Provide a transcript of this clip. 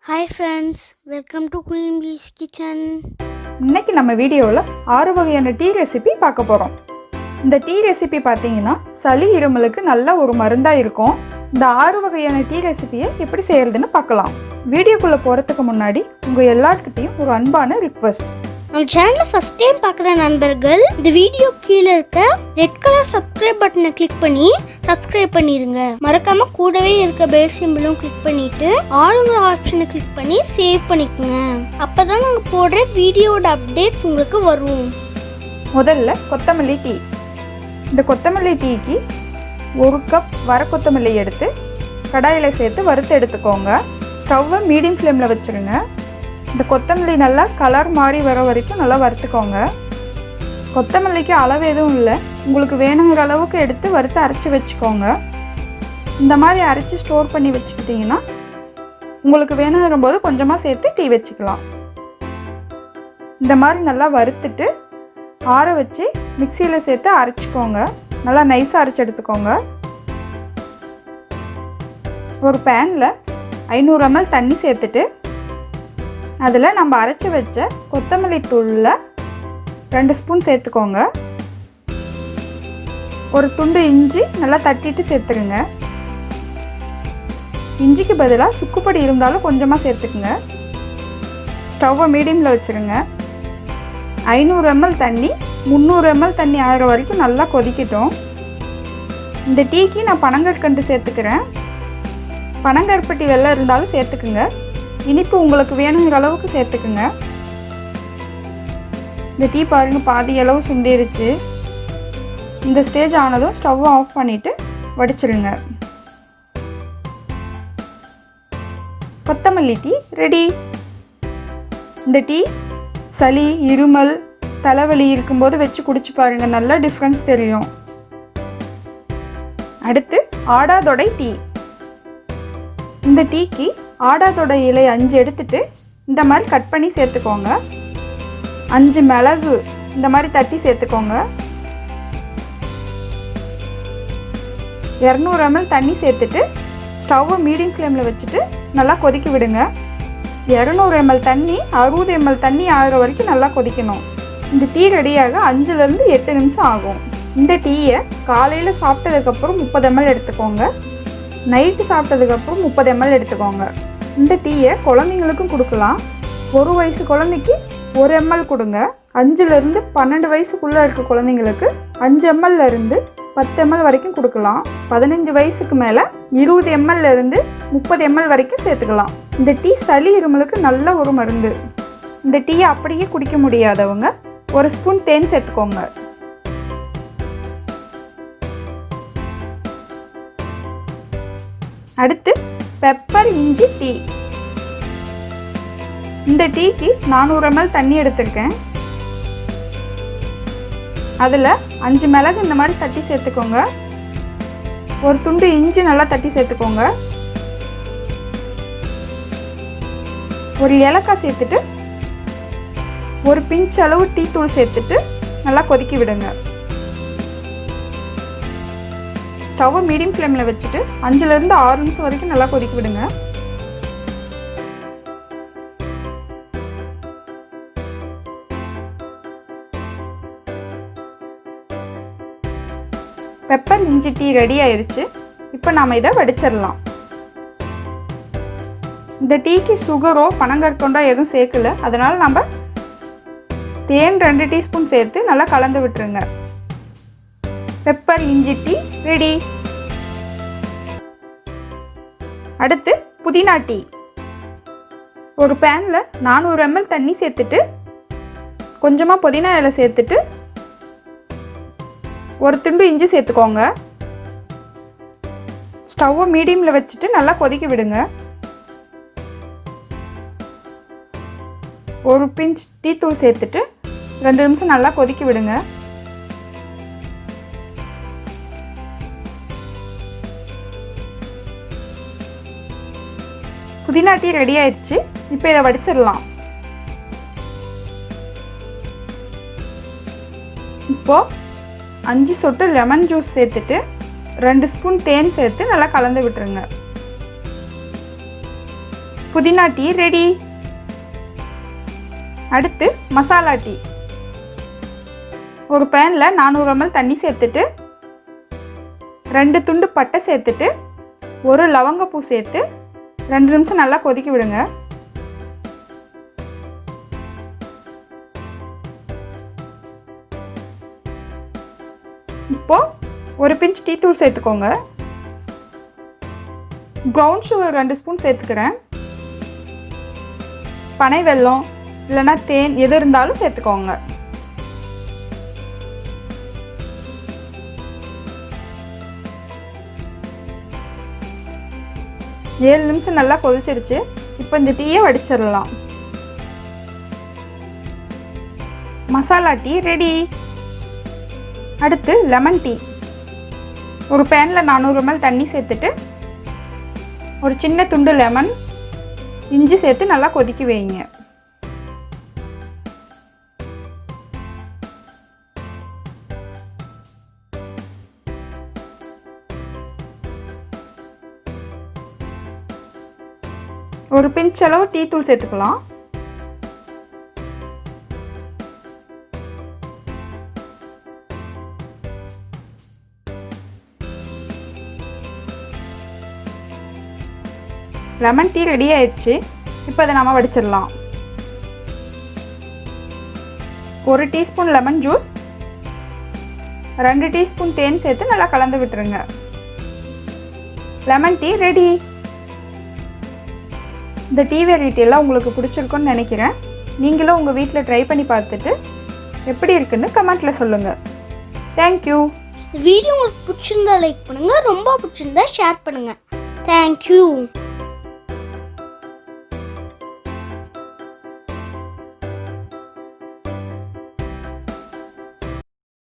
Hi friends, welcome to Queen Bees Kitchen. இன்னைக்கு நம்ம வீடியோவில் 6 வகையான டீ ரெசிபி பார்க்க போகிறோம். இந்த டீ ரெசிபி பார்த்தீங்கன்னா சளி இருமலுக்கு நல்ல ஒரு மருந்தாக இருக்கும். இந்த 6 வகையான டீ ரெசிபியை எப்படி செய்கிறதுன்னு பார்க்கலாம். வீடியோக்குள்ளே போகிறதுக்கு முன்னாடி உங்கள் எல்லாருக்கிட்டையும் ஒரு அன்பான ரிக்வெஸ்ட். நம்ம சேனலை ஃபஸ்ட் டைம் பார்க்குற நண்பர்கள் இந்த வீடியோ கீழே இருக்க ரெட் கலர் சப்ஸ்கிரைப் பட்டனை கிளிக் பண்ணி சப்ஸ்கிரைப் பண்ணிடுங்க. மறக்காம கூடவே இருக்க பெல் சிம்பிளும் கிளிக் பண்ணிட்டு ஆளுங்க ஆப்ஷனை கிளிக் பண்ணி சேவ் பண்ணிக்கோங்க. அப்பதான் நாங்கள் போடுற வீடியோட அப்டேட் உங்களுக்கு வரும். முதல்ல கொத்தமல்லி டீ. இந்த கொத்தமல்லி டீக்கு 1 கப் வர கொத்தமல்லி எடுத்து கடாயில் சேர்த்து வறுத்து எடுத்துக்கோங்க. ஸ்டவ்வை மீடியம் ஃப்ளேமில் வச்சுருங்க. இந்த கொத்தமல்லி நல்லா கலர் மாறி வர வரைக்கும் நல்லா வறுத்துக்கோங்க. கொத்தமல்லிக்கு அளவு எதுவும் இல்லை, உங்களுக்கு வேணுங்கிற அளவுக்கு எடுத்து வறுத்து அரைச்சி வச்சுக்கோங்க. இந்த மாதிரி அரைச்சி ஸ்டோர் பண்ணி வச்சுக்கிட்டிங்கன்னா உங்களுக்கு வேணுங்கிற போது கொஞ்சமாக சேர்த்து டீ வச்சுக்கலாம். இந்த மாதிரி நல்லா வறுத்துட்டு ஆற வச்சு மிக்சியில் சேர்த்து அரைச்சிக்கோங்க. நல்லா நைஸாக அரைச்சி எடுத்துக்கோங்க. ஒரு பேனில் 500 ml தண்ணி சேர்த்துட்டு அதில் நம்ம அரைச்சி வச்ச கொத்தமல்லி தூளில் 2 ஸ்பூன் சேர்த்துக்கோங்க. ஒரு துண்டு இஞ்சி நல்லா தட்டிட்டு சேர்த்துருங்க. இஞ்சிக்கு பதிலாக சுக்குப்பொடி இருந்தாலும் கொஞ்சமாக சேர்த்துக்குங்க. ஸ்டவ்வை மீடியமில் வச்சுருங்க. 500 ml தண்ணி 300 ml தண்ணி ஆகிற வரைக்கும் நல்லா கொதிக்கட்டும். இந்த டீக்கு நான் பனங்கற்கண்டு சேர்த்துக்கிறேன். பனங்கருப்பட்டி வெல்லம் இருந்தாலும் சேர்த்துக்குங்க. இனிப்பு உங்களுக்கு வேணுங்கிற அளவுக்கு சேர்த்துக்குங்க. இந்த டீ பாருங்கள் பாதி அளவு சுண்டிருச்சு. இந்த ஸ்டேஜ் ஆனதும் ஸ்டவ்வை ஆஃப் பண்ணிவிட்டு வடிச்சிருங்க. கொத்தமல்லி டீ ரெடி. இந்த டீ சளி இருமல் தலைவலி இருக்கும்போது வச்சு குடிச்சு பாருங்கள், நல்லா டிஃப்ரென்ஸ் தெரியும். அடுத்து ஆடாதொடை டீ. இந்த டீக்கு ஆடாதொடை இலை 5 எடுத்துட்டு இந்த மாதிரி கட் பண்ணி சேர்த்துக்கோங்க. 5 மிளகு இந்த மாதிரி தட்டி சேர்த்துக்கோங்க. 200 ml தண்ணி சேர்த்துட்டு ஸ்டவ்வை மீடியம் ஃப்ளேமில் வச்சுட்டு நல்லா கொதிக்க விடுங்க. 200 ml தண்ணி 60 ml தண்ணி ஆகிற வரைக்கும் நல்லா கொதிக்கணும். இந்த டீ ரெடியாக 5லேருந்து 8 நிமிஷம் ஆகும். இந்த டீயை காலையில் சாப்பிட்டதுக்கப்புறம் 30 ml எடுத்துக்கோங்க. நைட்டு சாப்பிட்டதுக்கப்புறம் 30 ml எடுத்துக்கோங்க. இந்த டீயை குழந்தைங்களுக்கும் கொடுக்கலாம். 1 வயசு குழந்தைக்கு 1 ml கொடுங்க. 5லேருந்து 12 வயசுக்குள்ளே இருக்க குழந்தைங்களுக்கு 5 ml 10 ml வரைக்கும் கொடுக்கலாம். 15 வயசுக்கு மேலே 20 ml 30 ml வரைக்கும் சேர்த்துக்கலாம். இந்த டீ சளி இருமலுக்கு நல்ல ஒரு மருந்து. இந்த டீயை அப்படியே குடிக்க முடியாதவங்க 1 ஸ்பூன் தேன் சேர்த்துக்கோங்க. அடுத்து பெப்பர் இஞ்சி டீ. இந்த டீக்கு 400 ml தண்ணி எடுத்திருக்கேன். அதில் 5 மிளகு இந்த மாதிரி தட்டி சேர்த்துக்கோங்க. ஒரு துண்டு இஞ்சி நல்லா தட்டி சேர்த்துக்கோங்க. ஒரு ஏலக்காய் சேர்த்துட்டு ஒரு பிஞ்ச் அளவு டீ தூள் சேர்த்துட்டு நல்லா கொதிக்க விடுங்க. ஸ்டவ்வை மீடியம் ஃப்ளேமில் வச்சுட்டு 5லேருந்து 6 நிமிஷம் வரைக்கும் நல்லா கொதிக்க விடுங்க. பெப்பர் இஞ்சி டீ ரெடி ஆயிடுச்சு. இப்போ நாம் இதை வடிச்சிடலாம். இந்த டீக்கு சுகரோ பனங்கற்கண்டோ எதுவும் சேர்க்கல, அதனால் நம்ம தேன் 2 டீஸ்பூன் சேர்த்து நல்லா கலந்து விட்டுருங்க. பெப்பர் இஞ்சி டீ ரெடி. அடுத்து புதினா டீ. ஒரு பேனில் 400 ml தண்ணி சேர்த்துட்டு கொஞ்சமாக புதினா இலை சேர்த்துட்டு ஒரு துண்டு இஞ்சி சேர்த்துக்கோங்க. ஸ்டவ்வை மீடியமில் வச்சுட்டு நல்லா கொதிக்க விடுங்க. ஒரு பிஞ்ச் டீ தூள் சேர்த்துட்டு 2 நிமிஷம் நல்லா கொதிக்க விடுங்க. புதினா டீ ரெடி ஆயிடுச்சு. இப்போ இதை வடிச்சிடலாம். இப்போது 5 சொட்டு லெமன் ஜூஸ் சேர்த்துட்டு 2 ஸ்பூன் தேன் சேர்த்து நல்லா கலந்து விட்டுருங்க. புதினா டீ ரெடி. அடுத்து மசாலா டீ. ஒரு பேனில் 400 ml தண்ணி சேர்த்துட்டு 2 துண்டு பட்டை சேர்த்துட்டு 1 லவங்கப்பூ சேர்த்து 2 நிமிஷம் நல்லா கொதிக்க விடுங்க. இப்போ ஒரு பிஞ்ச் டீ தூள் சேர்த்துக்கோங்க. ப்ரௌன் சுகர் 2 ஸ்பூன் சேர்த்துக்கிறேன். பனை வெல்லம் இல்லைன்னா தேன் எது இருந்தாலும் சேர்த்துக்கோங்க. ஏழு நிமிஷம் நல்லா கொதிச்சிருச்சு. இப்போ இந்த டீயை வடிச்சிடலாம். Masala tea ready. அடுத்து லெமன் டீ. ஒரு பேனில் 400 ml தண்ணி சேர்த்துட்டு ஒரு சின்ன துண்டு லெமன், இஞ்சி சேர்த்து நல்லா கொதிக்க வைங்க. ஒரு பிஞ்ச் அளவு டீ தூள் சேர்த்துக்கலாம். லெமன் டீ ரெடி ஆயிடுச்சு. இப்போ அதை நம்ம வடிச்சிடலாம். 1 டீஸ்பூன் லெமன் ஜூஸ், 2 டீஸ்பூன் தேன் சேர்த்து நல்லா கலந்து விட்டுருங்க. Lemon tea ready. இந்த டீ வெரைட்டி எல்லாம் உங்களுக்கு பிடிச்சிருக்குன்னு நினைக்கிறேன். நீங்களும் உங்கள் வீட்டில் ட்ரை பண்ணி பார்த்துட்டு எப்படி இருக்குன்னு கமெண்ட்டில் சொல்லுங்கள். தேங்க்யூ. வீடியோ உங்களுக்கு பிடிச்சிருந்தா லைக் பண்ணுங்கள், ரொம்ப பிடிச்சிருந்தா ஷேர் பண்ணுங்கள். தேங்க்யூ.